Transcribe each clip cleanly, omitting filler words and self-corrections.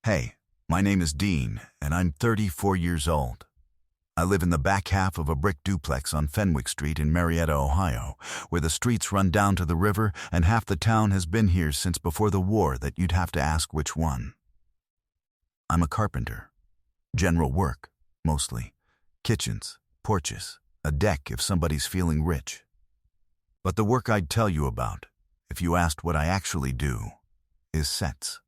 Hey, my name is Dean, and I'm 34 years old. I live in the back half of a brick duplex on Fenwick Street in Marietta, Ohio, where the streets run down to the river and half the town has been here since before the war that you'd have to ask which one. I'm a carpenter. General work, mostly. Kitchens, porches, a deck if somebody's feeling rich. But the work I'd tell you about, if you asked what I actually do, is sets.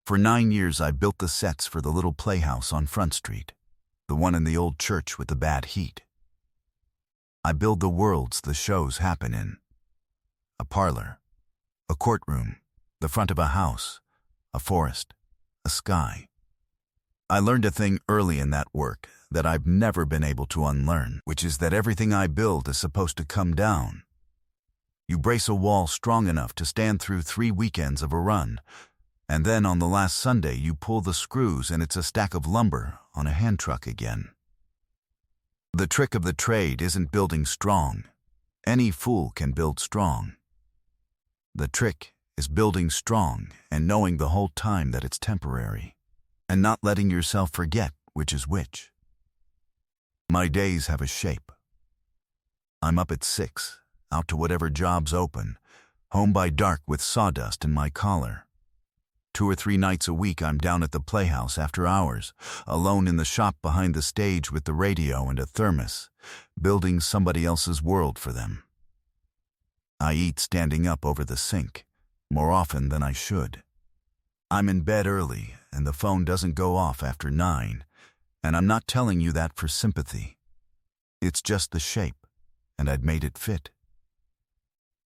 For 9 years I built the sets for the little playhouse on Front Street, the one in the old church with the bad heat. I build the worlds the shows happen in. A parlor, a courtroom, the front of a house, a forest, a sky. I learned a thing early in that work that I've never been able to unlearn, which is that everything I build is supposed to come down. You brace a wall strong enough to stand through 3 weekends of a run, and then on the last Sunday you pull the screws and it's a stack of lumber on a hand truck again. The trick of the trade isn't building strong. Any fool can build strong. The trick is building strong and knowing the whole time that it's temporary, and not letting yourself forget which is which. My days have a shape. I'm up at 6, out to whatever job's open, home by dark with sawdust in my collar. 2 or 3 nights a week I'm down at the playhouse after hours, alone in the shop behind the stage with the radio and a thermos, building somebody else's world for them. I eat standing up over the sink, more often than I should. I'm in bed early, and the phone doesn't go off after 9, and I'm not telling you that for sympathy. It's just the shape, and I'd made it fit.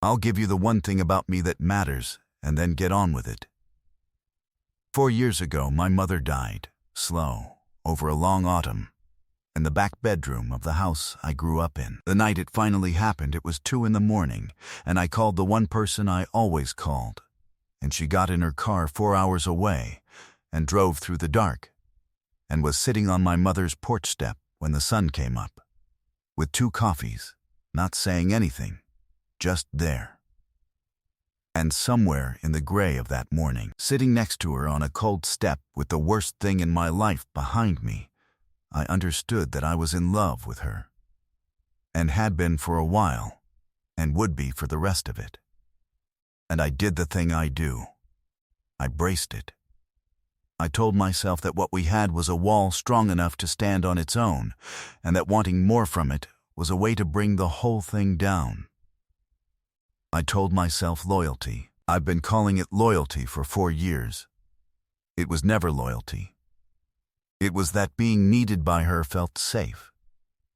I'll give you the one thing about me that matters, and then get on with it. 4 years ago, my mother died, slow, over a long autumn, in the back bedroom of the house I grew up in. The night it finally happened, it was 2 a.m, and I called the one person I always called, and she got in her car 4 hours away and drove through the dark, and was sitting on my mother's porch step when the sun came up, with 2 coffees, not saying anything, just there. And somewhere in the gray of that morning, sitting next to her on a cold step with the worst thing in my life behind me, I understood that I was in love with her, and had been for a while, and would be for the rest of it. And I did the thing I do. I braced it. I told myself that what we had was a wall strong enough to stand on its own, and that wanting more from it was a way to bring the whole thing down. I told myself loyalty. I've been calling it loyalty for 4 years. It was never loyalty. It was that being needed by her felt safe,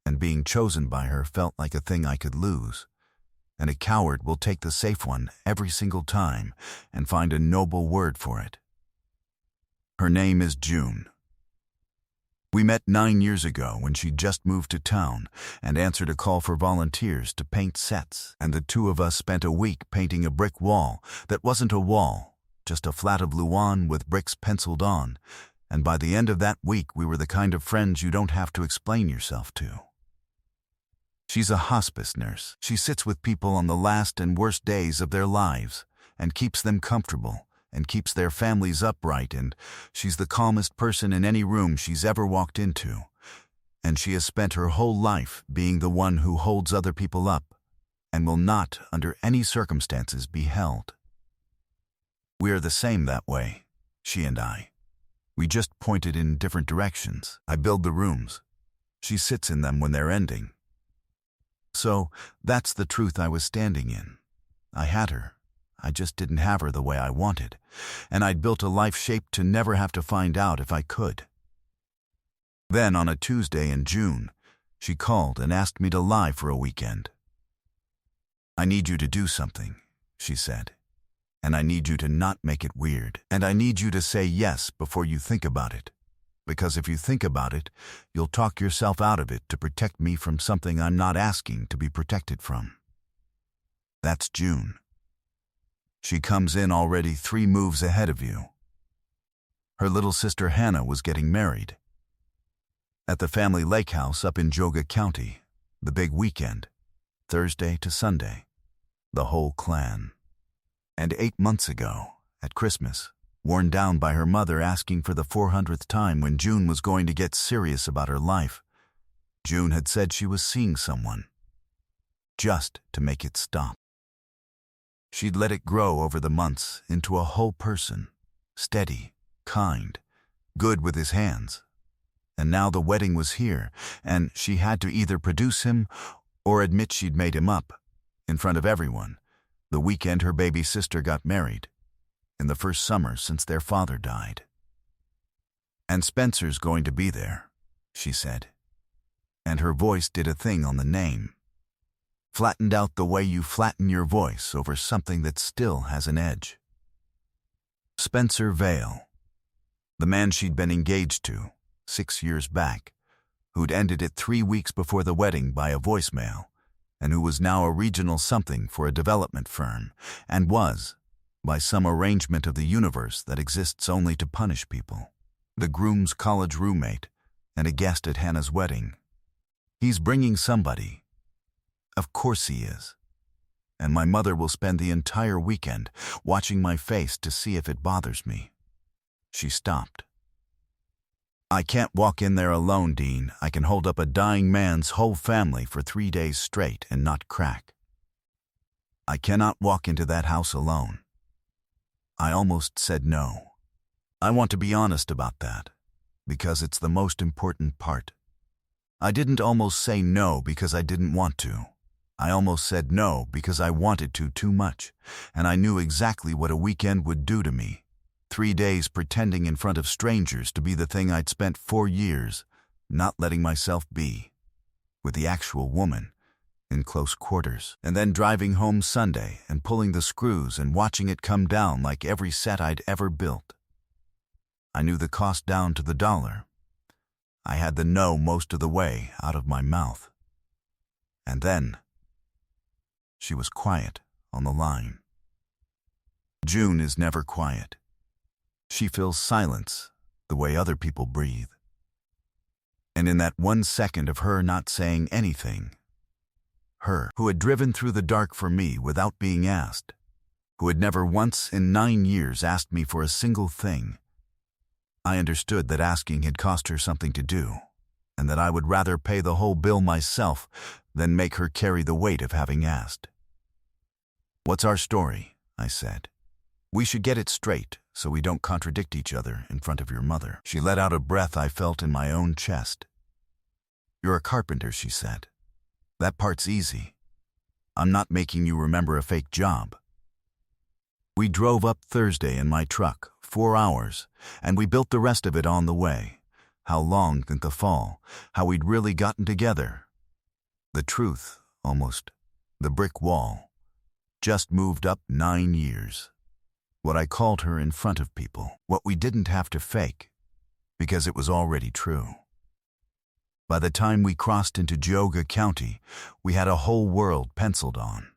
and being chosen by her felt like a thing I could lose, and a coward will take the safe one every single time and find a noble word for it. Her name is June. We met 9 years ago when she just moved to town and answered a call for volunteers to paint sets, and the 2 of us spent a week painting a brick wall that wasn't a wall, just a flat of Luan with bricks penciled on, and by the end of that week we were the kind of friends you don't have to explain yourself to. She's a hospice nurse. She sits with people on the last and worst days of their lives and keeps them comfortable, and keeps their families upright, and she's the calmest person in any room she's ever walked into, and she has spent her whole life being the one who holds other people up, and will not, under any circumstances, be held. We're the same that way, she and I. We just pointed in different directions. I build the rooms. She sits in them when they're ending. So, that's the truth I was standing in. I had her. I just didn't have her the way I wanted, and I'd built a life shaped to never have to find out if I could. Then, on a Tuesday in June, she called and asked me to lie for a weekend. "I need you to do something," she said, "and I need you to not make it weird, and I need you to say yes before you think about it, because if you think about it, you'll talk yourself out of it to protect me from something I'm not asking to be protected from." That's June. She comes in already 3 moves ahead of you. Her little sister Hannah was getting married. At the family lake house up in Geauga County, the big weekend, Thursday to Sunday, the whole clan. And 8 months ago, at Christmas, worn down by her mother asking for the 400th time when June was going to get serious about her life. June had said she was seeing someone, just to make it stop. She'd let it grow over the months into a whole person, steady, kind, good with his hands. And now the wedding was here, and she had to either produce him or admit she'd made him up, in front of everyone, the weekend her baby sister got married, in the first summer since their father died. "And Spencer's going to be there," she said. And her voice did a thing on the name. Flattened out the way you flatten your voice over something that still has an edge. Spencer Vale, the man she'd been engaged to 6 years back, who'd ended it 3 weeks before the wedding by a voicemail, and who was now a regional something for a development firm, and was, by some arrangement of the universe that exists only to punish people, the groom's college roommate and a guest at Hannah's wedding. He's bringing somebody. Of course he is. And my mother will spend the entire weekend watching my face to see if it bothers me. She stopped. "I can't walk in there alone, Dean. I can hold up a dying man's whole family for 3 days straight and not crack. I cannot walk into that house alone." I almost said no. I want to be honest about that, because it's the most important part. I didn't almost say no because I didn't want to. I almost said no because I wanted to too much, and I knew exactly what a weekend would do to me. 3 days pretending in front of strangers to be the thing I'd spent 4 years not letting myself be, with the actual woman, in close quarters, and then driving home Sunday and pulling the screws and watching it come down like every set I'd ever built. I knew the cost down to the dollar. I had the no most of the way out of my mouth. And then she was quiet on the line. June is never quiet. She fills silence the way other people breathe. And in that 1 second of her not saying anything, her who had driven through the dark for me without being asked, who had never once in 9 years asked me for a single thing, I understood that asking had cost her something to do, and that I would rather pay the whole bill myself than make her carry the weight of having asked. "What's our story?" I said. "We should get it straight so we don't contradict each other in front of your mother." She let out a breath I felt in my own chest. "You're a carpenter," she said. "That part's easy. I'm not making you remember a fake job." We drove up Thursday in my truck, 4 hours, and we built the rest of it on the way. How long since the fall, how we'd really gotten together. The truth, almost, the brick wall, just moved up 9 years. What I called her in front of people, what we didn't have to fake, because it was already true. By the time we crossed into Geauga County, we had a whole world penciled on.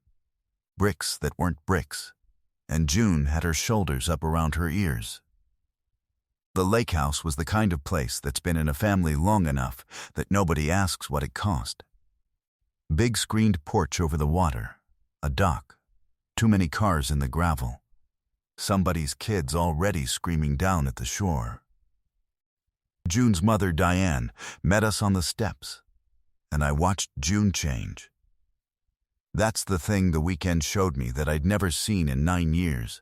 Bricks that weren't bricks, and June had her shoulders up around her ears. The lake house was the kind of place that's been in a family long enough that nobody asks what it cost. Big screened porch over the water, a dock, too many cars in the gravel, somebody's kids already screaming down at the shore. June's mother, Diane, met us on the steps, and I watched June change. That's the thing the weekend showed me that I'd never seen in 9 years,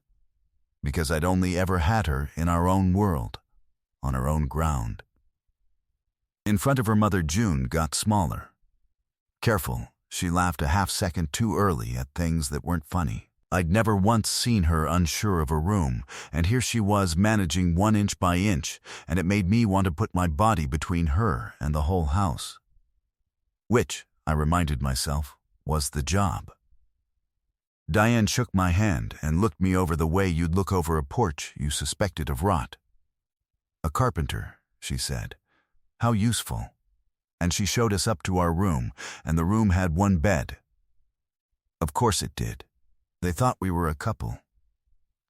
because I'd only ever had her in our own world, on her own ground. In front of her mother, June got smaller. Careful, she laughed a half-second too early at things that weren't funny. I'd never once seen her unsure of a room, and here she was managing 1 inch by inch, and it made me want to put my body between her and the whole house. Which, I reminded myself, was the job. Diane shook my hand and looked me over the way you'd look over a porch you suspected of rot. "A carpenter," she said. "How useful." And she showed us up to our room, and the room had 1 bed. Of course it did. They thought we were a couple.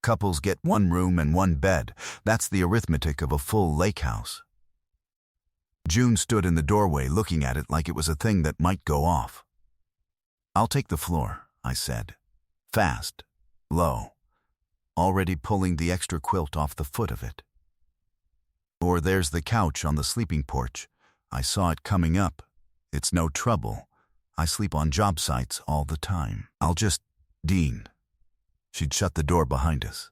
Couples get 1 room and 1 bed. That's the arithmetic of a full lake house. June stood in the doorway looking at it like it was a thing that might go off. "I'll take the floor," I said. Fast, low, already pulling the extra quilt off the foot of it. Or there's the couch on the sleeping porch. I saw it coming up. It's no trouble. I sleep on job sites all the time. Dean. She'd shut the door behind us.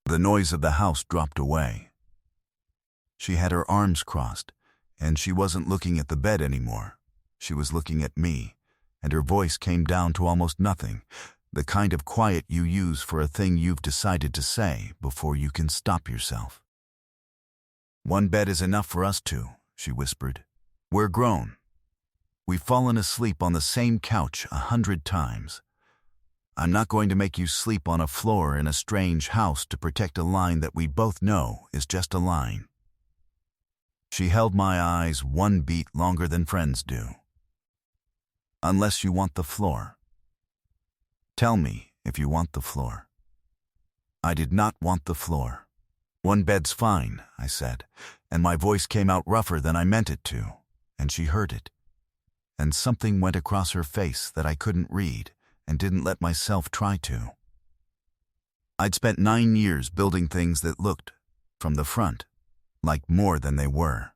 The noise of the house dropped away. She had her arms crossed, and she wasn't looking at the bed anymore. She was looking at me, and her voice came down to almost nothing, the kind of quiet you use for a thing you've decided to say before you can stop yourself. "One bed is enough for us two," she whispered. "We're grown. We've fallen asleep on the same couch 100 times. I'm not going to make you sleep on a floor in a strange house to protect a line that we both know is just a line." She held my eyes one beat longer than friends do. "Unless you want the floor. Tell me if you want the floor." I did not want the floor. "One bed's fine," I said, and my voice came out rougher than I meant it to, and she heard it. And something went across her face that I couldn't read and didn't let myself try to. I'd spent 9 years building things that looked, from the front, like more than they were.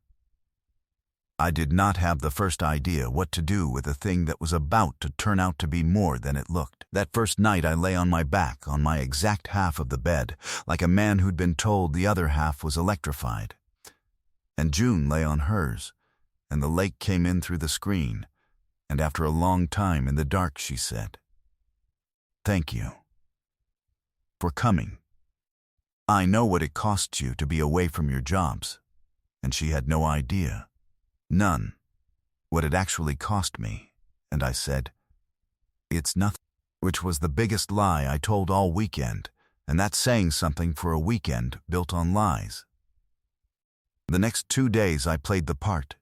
I did not have the first idea what to do with a thing that was about to turn out to be more than it looked. That first night I lay on my back on my exact half of the bed, like a man who'd been told the other half was electrified. And June lay on hers, and the lake came in through the screen, and after a long time in the dark she said, "Thank you for coming. I know what it costs you to be away from your jobs." And she had no idea, none, what it actually cost me. And I said, "It's nothing," which was the biggest lie I told all weekend, and that's saying something for a weekend built on lies. The next 2 days I played the part,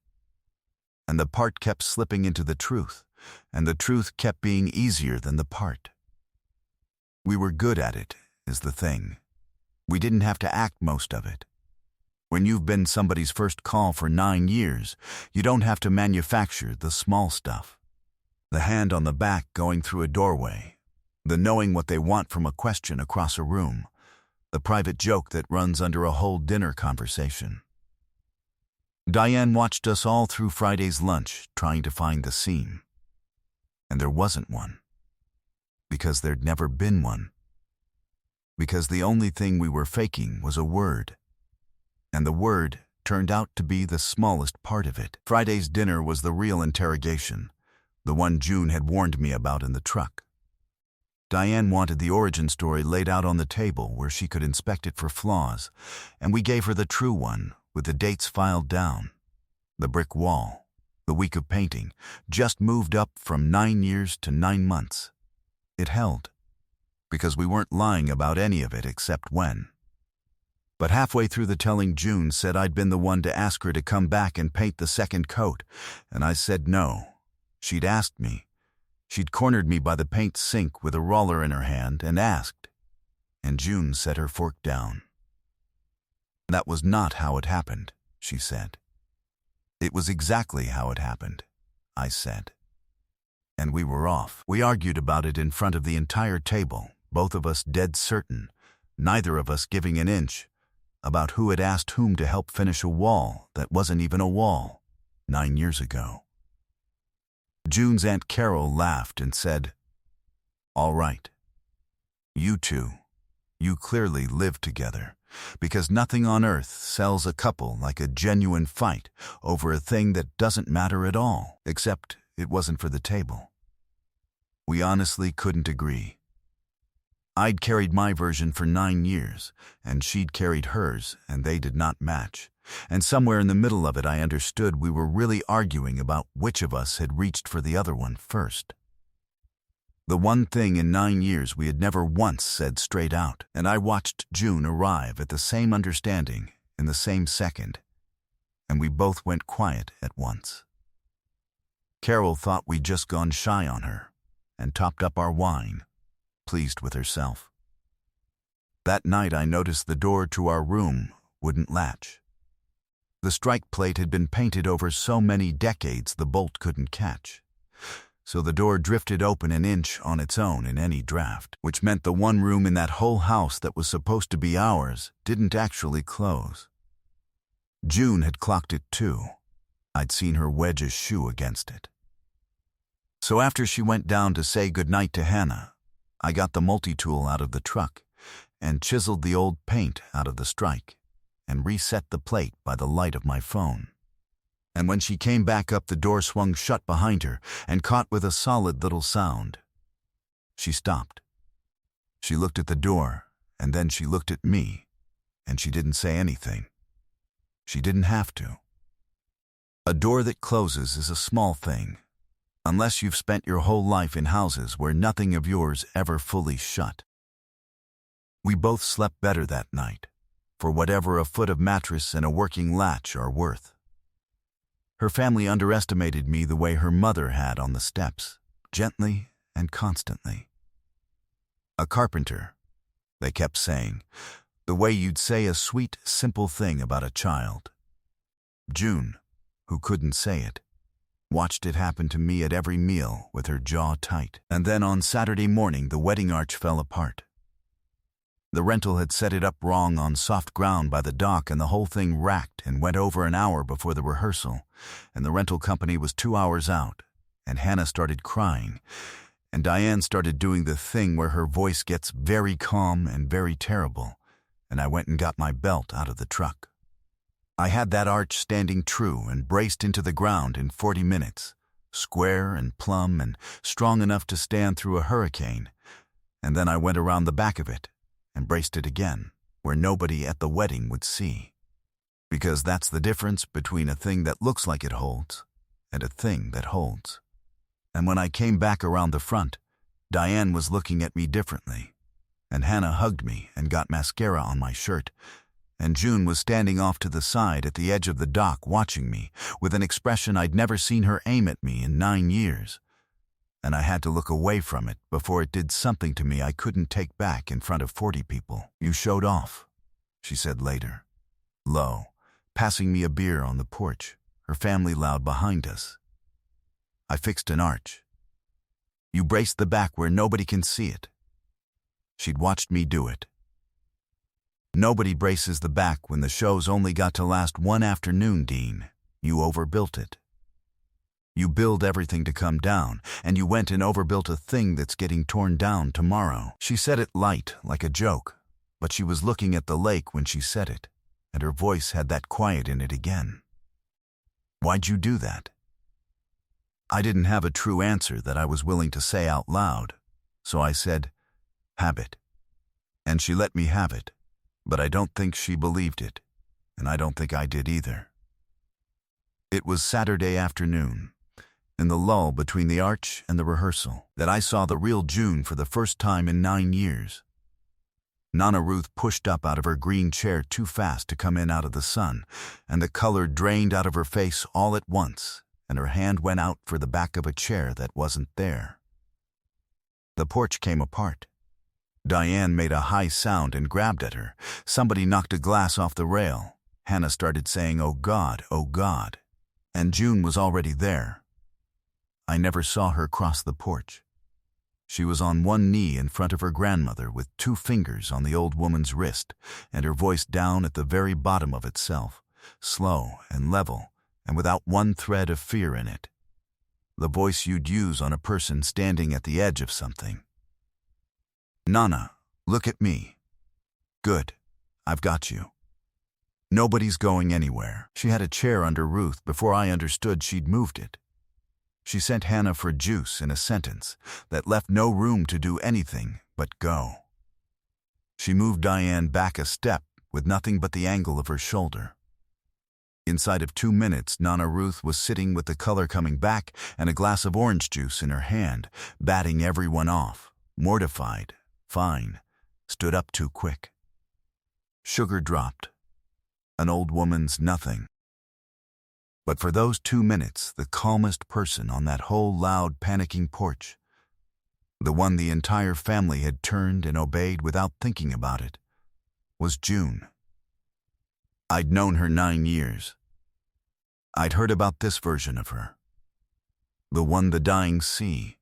and the part kept slipping into the truth, and the truth kept being easier than the part. We were good at it, is the thing. We didn't have to act most of it. When you've been somebody's first call for 9 years, you don't have to manufacture the small stuff. The hand on the back going through a doorway, the knowing what they want from a question across a room, the private joke that runs under a whole dinner conversation. Diane watched us all through Friday's lunch trying to find the seam. And there wasn't one. Because there'd never been one. Because the only thing we were faking was a word. And the word turned out to be the smallest part of it. Friday's dinner was the real interrogation, the one June had warned me about in the truck. Diane wanted the origin story laid out on the table where she could inspect it for flaws, and we gave her the true one, with the dates filed down. The brick wall, the week of painting, just moved up from 9 years to 9 months. It held, because we weren't lying about any of it except when. But halfway through the telling, June said I'd been the one to ask her to come back and paint the second coat, and I said no. She'd asked me. She'd cornered me by the paint sink with a roller in her hand and asked, and June set her fork down. "That was not how it happened," she said. "It was exactly how it happened," I said. And we were off. We argued about it in front of the entire table, both of us dead certain, neither of us giving an inch, about who had asked whom to help finish a wall that wasn't even a wall 9 years ago. June's Aunt Carol laughed and said, "All right. You two, you clearly live together, because nothing on earth sells a couple like a genuine fight over a thing that doesn't matter at all, except it wasn't for the table." We honestly couldn't agree. I'd carried my version for 9 years, and she'd carried hers, and they did not match. And somewhere in the middle of it I understood we were really arguing about which of us had reached for the other one first. The one thing in 9 years we had never once said straight out, and I watched June arrive at the same understanding in the same second, and we both went quiet at once. Carol thought we'd just gone shy on her, and topped up our wine, pleased with herself. That night I noticed the door to our room wouldn't latch. The strike plate had been painted over so many decades the bolt couldn't catch. so the door drifted open an inch on its own in any draft, which meant the one room in that whole house that was supposed to be ours didn't actually close. June had clocked it too. I'd seen her wedge a shoe against it. So after she went down to say goodnight to Hannah, I got the multi-tool out of the truck and chiseled the old paint out of the strike and reset the plate by the light of my phone. And when she came back up, the door swung shut behind her and caught with a solid little sound. She stopped. She looked at the door, and then she looked at me, and she didn't say anything. She didn't have to. A door that closes is a small thing, unless you've spent your whole life in houses where nothing of yours ever fully shut. We both slept better that night, for whatever a foot of mattress and a working latch are worth. Her family underestimated me the way her mother had on the steps, gently and constantly. A carpenter, they kept saying, the way you'd say a sweet, simple thing about a child. June, who couldn't say it, watched it happen to me at every meal with her jaw tight. And then on Saturday morning, the wedding arch fell apart. The rental had set it up wrong on soft ground by the dock, and the whole thing racked and went over an hour before the rehearsal, and the rental company was 2 hours out, and Hannah started crying, and Diane started doing the thing where her voice gets very calm and very terrible, and I went and got my belt out of the truck. I had that arch standing true and braced into the ground in 40 minutes, square and plumb and strong enough to stand through a hurricane, and then I went around the back of it and braced it again, where nobody at the wedding would see. Because that's the difference between a thing that looks like it holds and a thing that holds. And when I came back around the front, Diane was looking at me differently, and Hannah hugged me and got mascara on my shirt, and June was standing off to the side at the edge of the dock watching me with an expression I'd never seen her aim at me in 9 years. And I had to look away from it before it did something to me I couldn't take back in front of 40 people. You showed off, she said later, low, passing me a beer on the porch, her family loud behind us. I fixed an arch. You braced the back where nobody can see it. She'd watched me do it. Nobody braces the back when the show's only got to last one afternoon, Dean. You overbuilt it. You build everything to come down, and you went and overbuilt a thing that's getting torn down tomorrow. She said it light, like a joke, but she was looking at the lake when she said it, and her voice had that quiet in it again. Why'd you do that? I didn't have a true answer that I was willing to say out loud, so I said, habit. And she let me have it, but I don't think she believed it, and I don't think I did either. It was Saturday afternoon, in the lull between the arch and the rehearsal, that I saw the real June for the first time in 9 years. Nana Ruth pushed up out of her green chair too fast to come in out of the sun, and the color drained out of her face all at once, and her hand went out for the back of a chair that wasn't there. The porch came apart. Diane made a high sound and grabbed at her. Somebody knocked a glass off the rail. Hannah started saying, "Oh God, oh God," and June was already there. I never saw her cross the porch. She was on one knee in front of her grandmother with 2 fingers on the old woman's wrist, and her voice down at the very bottom of itself, slow and level, and without one thread of fear in it. The voice you'd use on a person standing at the edge of something. "Nana, look at me. Good, I've got you. Nobody's going anywhere." She had a chair under Ruth before I understood she'd moved it. She sent Hannah for juice in a sentence that left no room to do anything but go. She moved Diane back a step with nothing but the angle of her shoulder. Inside of 2 minutes, Nana Ruth was sitting with the color coming back and a glass of orange juice in her hand, batting everyone off, mortified, fine, stood up too quick. Sugar dropped. An old woman's nothing. But for those 2 minutes, the calmest person on that whole loud, panicking porch, the one the entire family had turned and obeyed without thinking about it, was June. I'd known her 9 years. I'd heard about this version of her. The one the dying see.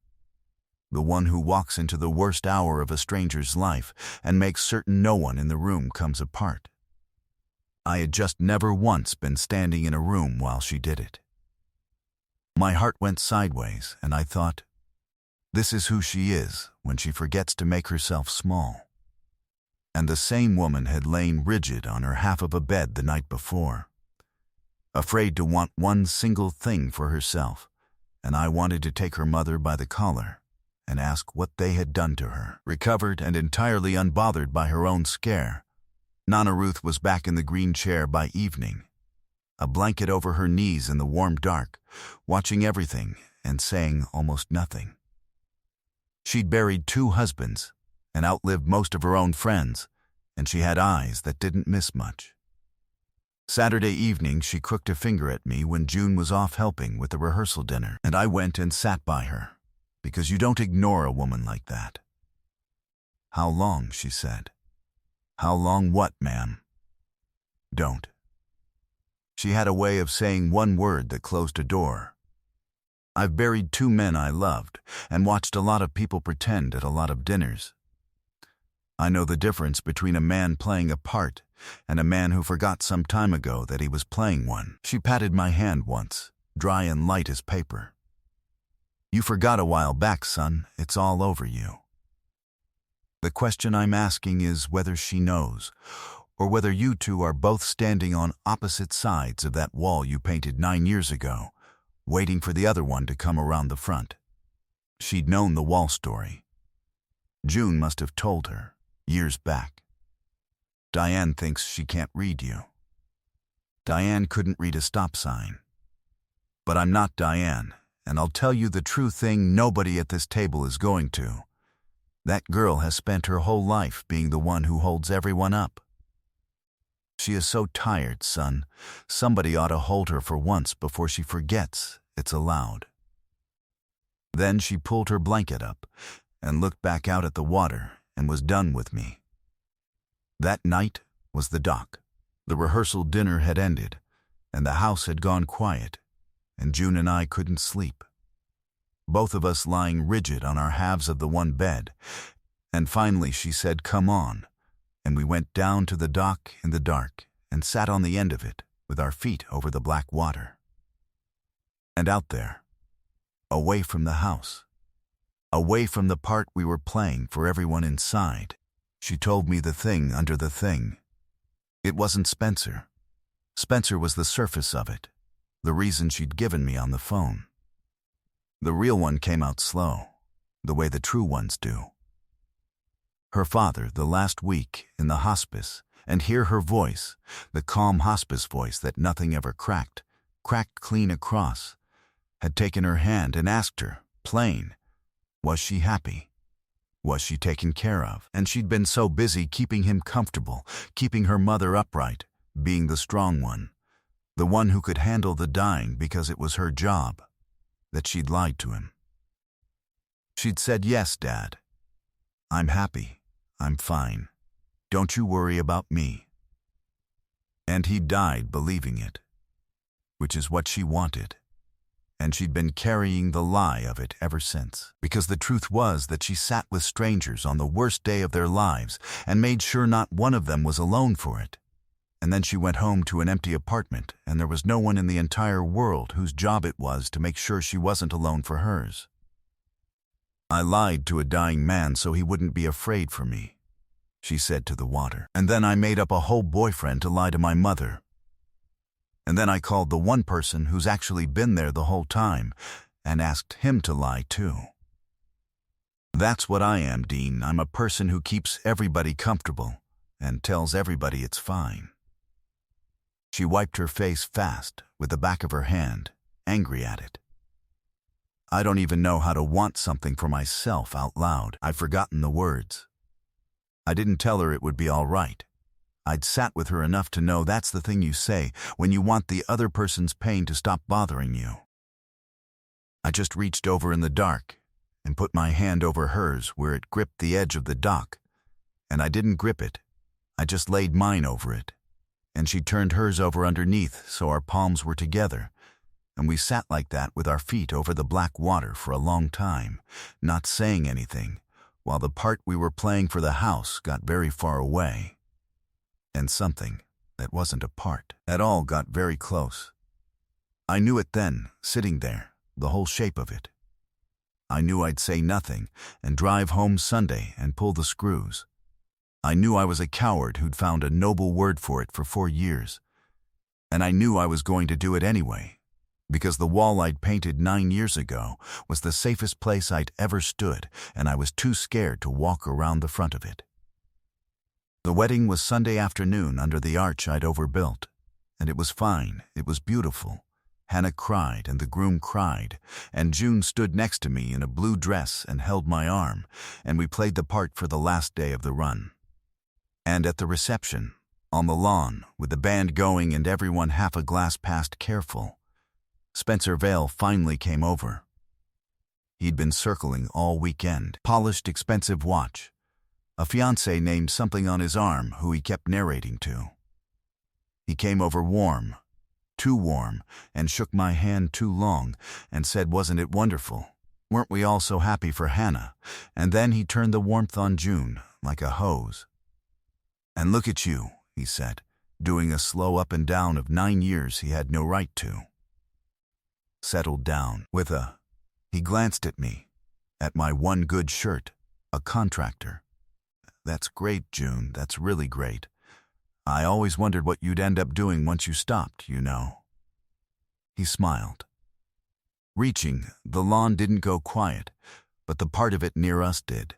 The one who walks into the worst hour of a stranger's life and makes certain no one in the room comes apart. I had just never once been standing in a room while she did it. My heart went sideways, and I thought, this is who she is when she forgets to make herself small. And the same woman had lain rigid on her half of a bed the night before, afraid to want one single thing for herself, and I wanted to take her mother by the collar and ask what they had done to her. Recovered and entirely unbothered by her own scare, Nana Ruth was back in the green chair by evening, a blanket over her knees in the warm dark, watching everything and saying almost nothing. She'd buried 2 husbands and outlived most of her own friends, and she had eyes that didn't miss much. Saturday evening, she crooked a finger at me when June was off helping with the rehearsal dinner, and I went and sat by her, because you don't ignore a woman like that. "How long?" she said. "How long what, ma'am?" "Don't." She had a way of saying one word that closed a door. I've buried 2 men I loved and watched a lot of people pretend at a lot of dinners. I know the difference between a man playing a part and a man who forgot some time ago that he was playing one. She patted my hand once, dry and light as paper. "You forgot a while back, son. It's all over you." The question I'm asking is whether she knows, or whether you two are both standing on opposite sides of that wall you painted 9 years ago, waiting for the other one to come around the front. She'd known the wall story. June must have told her, years back. Diane thinks she can't read you. Diane couldn't read a stop sign. But I'm not Diane, and I'll tell you the true thing nobody at this table is going to. That girl has spent her whole life being the one who holds everyone up. She is so tired, son. Somebody ought to hold her for once before she forgets it's allowed. Then she pulled her blanket up and looked back out at the water and was done with me. That night was the dock. The rehearsal dinner had ended, and the house had gone quiet, and June and I couldn't sleep. Both of us lying rigid on our halves of the one bed, and finally she said, "Come on," and we went down to the dock in the dark and sat on the end of it with our feet over the black water. And out there, away from the house, away from the part we were playing for everyone inside, she told me the thing under the thing. It wasn't Spencer. Spencer was the surface of it, the reason she'd given me on the phone. The real one came out slow, the way the true ones do. Her father, the last week in the hospice, and hear her voice, the calm hospice voice that nothing ever cracked clean across, had taken her hand and asked her, plain, was she happy? Was she taken care of? And she'd been so busy keeping him comfortable, keeping her mother upright, being the strong one, the one who could handle the dying because it was her job, that she'd lied to him. She'd said, "Yes, Dad. I'm happy. I'm fine. Don't you worry about me." And he died believing it, which is what she wanted. And she'd been carrying the lie of it ever since. Because the truth was that she sat with strangers on the worst day of their lives and made sure not one of them was alone for it. And then she went home to an empty apartment, and there was no one in the entire world whose job it was to make sure she wasn't alone for hers. "I lied to a dying man so he wouldn't be afraid for me," she said to the water. "And then I made up a whole boyfriend to lie to my mother. And then I called the one person who's actually been there the whole time and asked him to lie too. That's what I am, Dean. I'm a person who keeps everybody comfortable and tells everybody it's fine." She wiped her face fast with the back of her hand, angry at it. I don't even know how to want something for myself out loud. I've forgotten the words. I didn't tell her it would be all right. I'd sat with her enough to know that's the thing you say when you want the other person's pain to stop bothering you. I just reached over in the dark and put my hand over hers where it gripped the edge of the dock, and I didn't grip it. I just laid mine over it, and she turned hers over underneath so our palms were together, and we sat like that with our feet over the black water for a long time, not saying anything, while the part we were playing for the house got very far away. And something that wasn't a part at all got very close. I knew it then, sitting there, the whole shape of it. I knew I'd say nothing and drive home Sunday and pull the screws. I knew I was a coward who'd found a noble word for it for 4 years. And I knew I was going to do it anyway, because the wall I'd painted 9 years ago was the safest place I'd ever stood, and I was too scared to walk around the front of it. The wedding was Sunday afternoon under the arch I'd overbuilt, and it was fine, it was beautiful. Hannah cried and the groom cried, and June stood next to me in a blue dress and held my arm, and we played the part for the last day of the run. And at the reception, on the lawn, with the band going and everyone half a glass past careful, Spencer Vale finally came over. He'd been circling all weekend, polished expensive watch, a fiancée named something on his arm who he kept narrating to. He came over warm, too warm, and shook my hand too long and said, "Wasn't it wonderful? Weren't we all so happy for Hannah?" And then he turned the warmth on June like a hose. "And look at you," he said, doing a slow up and down of 9 years he had no right to. Settled down with a... He glanced at me, at my one good shirt, a contractor. "That's great, June, that's really great. I always wondered what you'd end up doing once you stopped, you know." He smiled. Reaching, the lawn didn't go quiet, but the part of it near us did.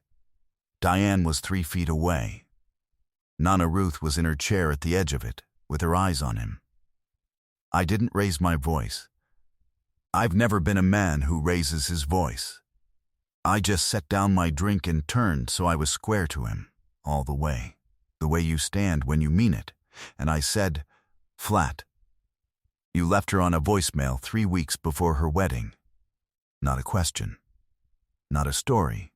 Diane was 3 feet away. Nana Ruth was in her chair at the edge of it, with her eyes on him. I didn't raise my voice. I've never been a man who raises his voice. I just set down my drink and turned so I was square to him, all the way you stand when you mean it, and I said, flat, "You left her on a voicemail 3 weeks before her wedding." Not a question, not a story,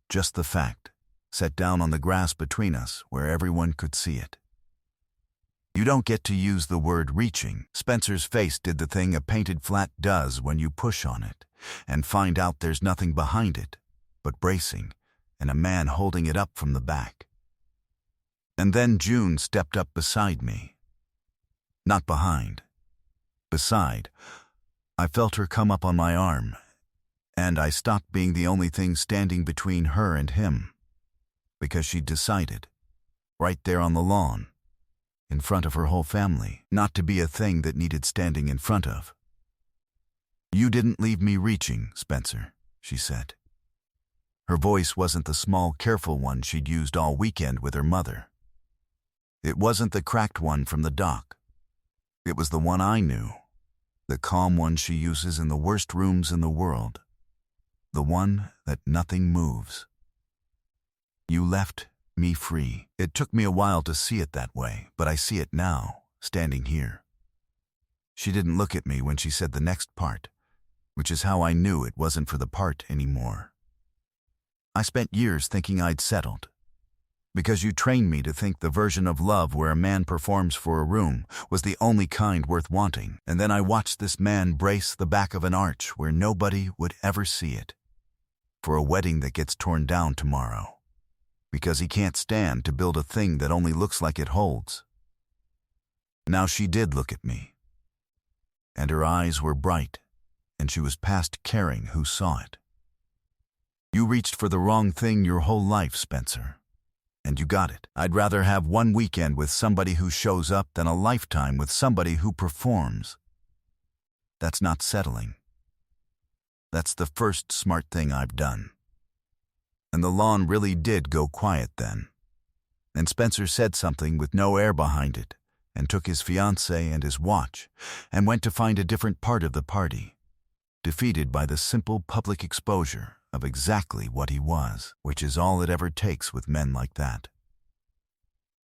just the fact, set down on the grass between us where everyone could see it. You don't get to use the word reaching. Spencer's face did the thing a painted flat does when you push on it and find out there's nothing behind it but bracing and a man holding it up from the back. And then June stepped up beside me. Not behind. Beside. I felt her come up on my arm, and I stopped being the only thing standing between her and him, because she'd decided, right there on the lawn, in front of her whole family, not to be a thing that needed standing in front of. "You didn't leave me reaching, Spencer," she said. Her voice wasn't the small, careful one she'd used all weekend with her mother. It wasn't the cracked one from the dock. It was the one I knew, the calm one she uses in the worst rooms in the world, the one that nothing moves. "You left me free." It took me a while to see it that way, but I see it now, standing here. She didn't look at me when she said the next part, which is how I knew it wasn't for the part anymore. I spent years thinking I'd settled, because you trained me to think the version of love where a man performs for a room was the only kind worth wanting, and then I watched this man brace the back of an arch where nobody would ever see it, for a wedding that gets torn down tomorrow, because he can't stand to build a thing that only looks like it holds. Now she did look at me, and her eyes were bright, and she was past caring who saw it. "You reached for the wrong thing your whole life, Spencer. And you got it. I'd rather have 1 weekend with somebody who shows up than a lifetime with somebody who performs. That's not settling. That's the first smart thing I've done." And the lawn really did go quiet then. And Spencer said something with no air behind it, and took his fiancée and his watch, and went to find a different part of the party, defeated by the simple public exposure of exactly what he was, which is all it ever takes with men like that.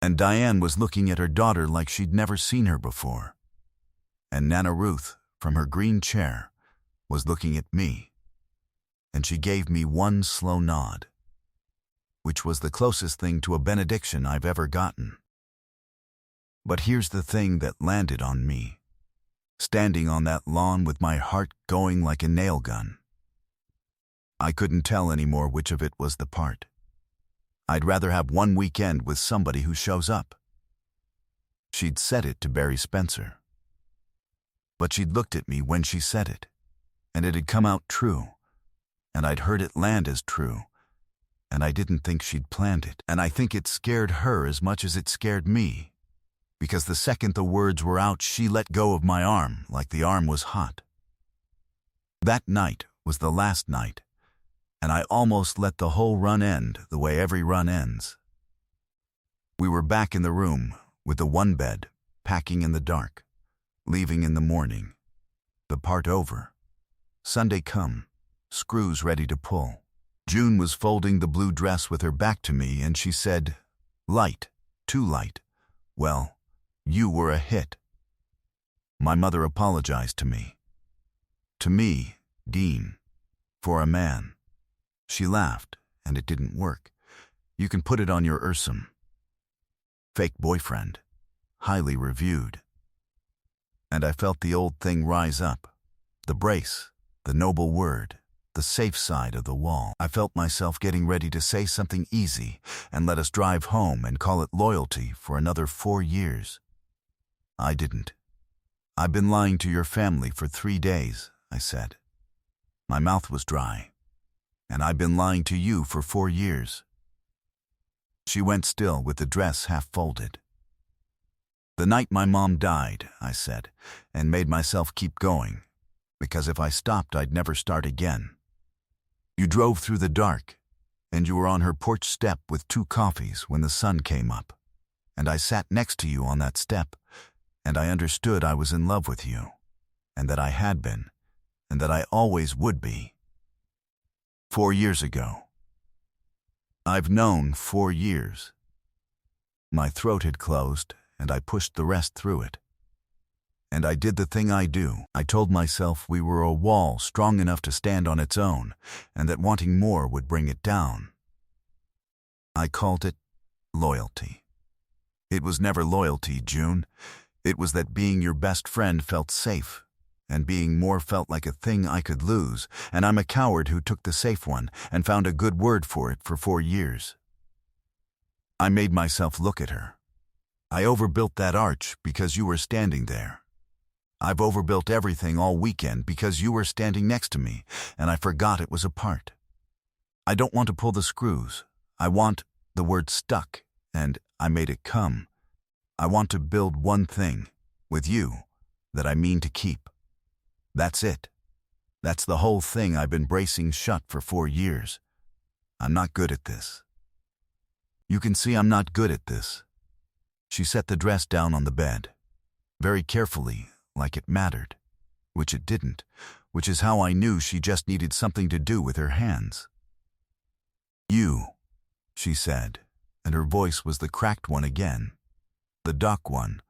And Diane was looking at her daughter like she'd never seen her before. And Nana Ruth, from her green chair, was looking at me. And she gave me one slow nod, which was the closest thing to a benediction I've ever gotten. But here's the thing that landed on me. standing on that lawn with my heart going like a nail gun. I couldn't tell anymore which of it was the part. I'd rather have one weekend with somebody who shows up. She'd said it to Barry Spencer. But she'd looked at me when she said it, and it had come out true, and I'd heard it land as true, and I didn't think she'd planned it. And I think it scared her as much as it scared me, because the second the words were out, she let go of my arm like the arm was hot. That night was the last night, and I almost let the whole run end the way every run ends. We were back in the room with the one bed, packing in the dark, leaving in the morning. The part over. Sunday come, screws ready to pull. June was folding the blue dress with her back to me, and she said, "Light, too light. Well, you were a hit." My mother apologized to me. To me, Dean, for a man. She laughed, and it didn't work. You can put it on your Ursum. Fake boyfriend, highly reviewed. And I felt the old thing rise up. The brace, the noble word, the safe side of the wall. I felt myself getting ready to say something easy and let us drive home and call it loyalty for another 4 years. I didn't. "I've been lying to your family for 3 days," I said. My mouth was dry. "And I've been lying to you for 4 years. She went still with the dress half folded. "The night my mom died," I said, and made myself keep going, because if I stopped, I'd never start again. "You drove through the dark, and you were on her porch step with 2 coffees when the sun came up, and I sat next to you on that step, and I understood I was in love with you, and that I had been, and that I always would be. 4 years ago. I've known 4 years." My throat had closed, and I pushed the rest through it. And I did the thing I do. I told myself we were a wall strong enough to stand on its own, and that wanting more would bring it down. I called it loyalty. It was never loyalty, June. It was that being your best friend felt safe, and being more felt like a thing I could lose, and I'm a coward who took the safe one and found a good word for it for 4 years. I made myself look at her. I overbuilt that arch because you were standing there. I've overbuilt everything all weekend because you were standing next to me, and I forgot it was a part. I don't want to pull the screws. I want the word stuck, and I made it come. I want to build one thing, with you, that I mean to keep. That's it. That's the whole thing I've been bracing shut for 4 years. I'm not good at this. You can see I'm not good at this. She set the dress down on the bed, very carefully, like it mattered, which it didn't, which is how I knew she just needed something to do with her hands. "You," she said, and her voice was the cracked one again, the dock one,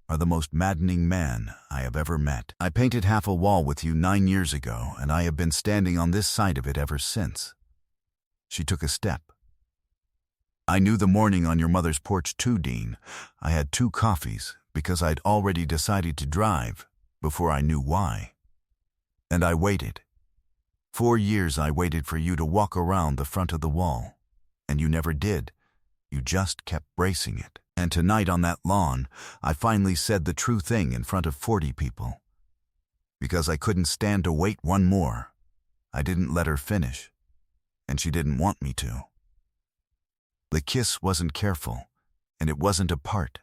"are the most maddening man I have ever met. I painted half a wall with you 9 years ago, and I have been standing on this side of it ever since." She took a step. "I knew the morning on your mother's porch too, Dean. I had 2 coffees because I'd already decided to drive before I knew why. And I waited. 4 years I waited for you to walk around the front of the wall, and you never did. You just kept bracing it. And tonight on that lawn, I finally said the true thing in front of 40 people. Because I couldn't stand to wait one more. I didn't let her finish, and she didn't want me to. The kiss wasn't careful, and it wasn't a part,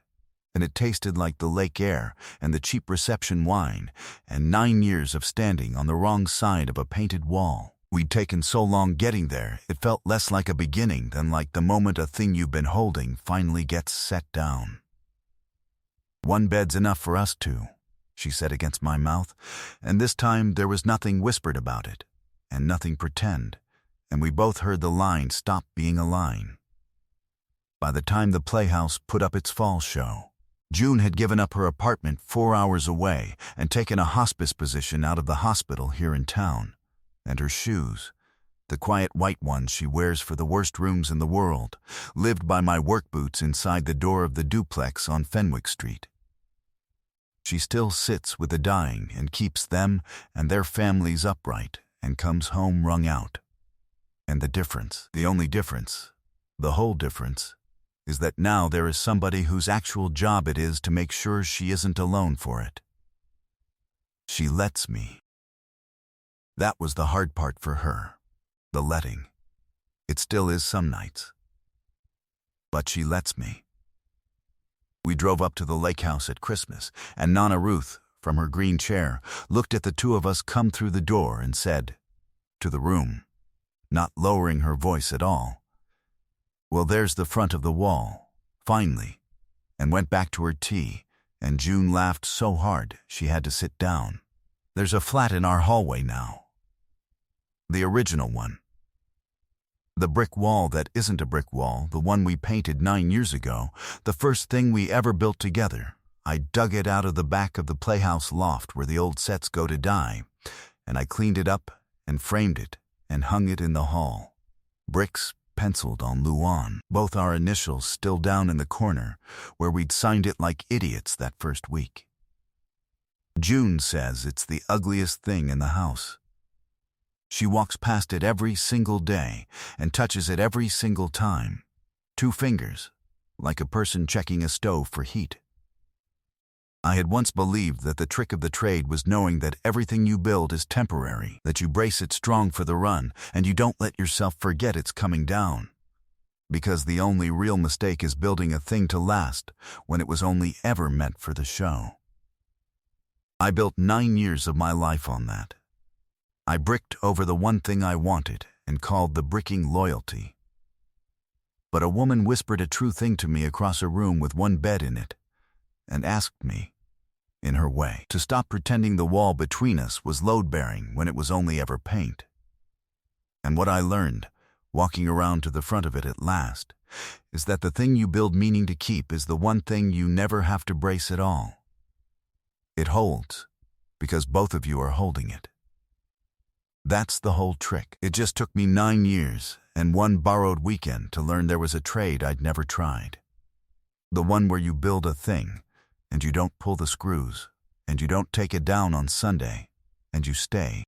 and it tasted like the lake air and the cheap reception wine, and 9 years of standing on the wrong side of a painted wall. We'd taken so long getting there, it felt less like a beginning than like the moment a thing you've been holding finally gets set down. "One bed's enough for us 2, she said against my mouth, and this time there was nothing whispered about it, and nothing pretend, and we both heard the line stop being a line. By the time the Playhouse put up its fall show, June had given up her apartment 4 hours away and taken a hospice position out of the hospital here in town. And her shoes, the quiet white ones she wears for the worst rooms in the world, lived by my work boots inside the door of the duplex on Fenwick Street. She she still sits with the dying and keeps them and their families upright and comes home wrung out. And the difference, the only difference, the whole difference, is that now there is somebody whose actual job it is to make sure she isn't alone for it. She lets me. That was the hard part for her, the letting. It still is some nights. But she lets me. We drove up to the lake house at Christmas, and Nana Ruth, from her green chair, looked at the two of us come through the door and said, to the room, not lowering her voice at all, "Well, there's the front of the wall, finally," and went back to her tea, and June laughed so hard she had to sit down. There's a flat in our hallway now. The original one. The brick wall that isn't a brick wall, the one we painted 9 years ago, the first thing we ever built together. I dug it out of the back of the playhouse loft where the old sets go to die, and I cleaned it up and framed it and hung it in the hall. Bricks penciled on Luan, both our initials still down in the corner where we'd signed it like idiots that first week. June says it's the ugliest thing in the house. She walks past it every single day and touches it every single time. 2 fingers, like a person checking a stove for heat. I had once believed that the trick of the trade was knowing that everything you build is temporary, that you brace it strong for the run, and you don't let yourself forget it's coming down. Because the only real mistake is building a thing to last when it was only ever meant for the show. I built 9 years of my life on that. I bricked over the one thing I wanted and called the bricking loyalty. But a woman whispered a true thing to me across a room with one bed in it and asked me, in her way, to stop pretending the wall between us was load-bearing when it was only ever paint. And what I learned, walking around to the front of it at last, is that the thing you build meaning to keep is the one thing you never have to brace at all. It holds, because both of you are holding it. That's the whole trick. It just took me 9 years and 1 borrowed weekend to learn there was a trade I'd never tried. The one where you build a thing, and you don't pull the screws, and you don't take it down on Sunday, and you stay.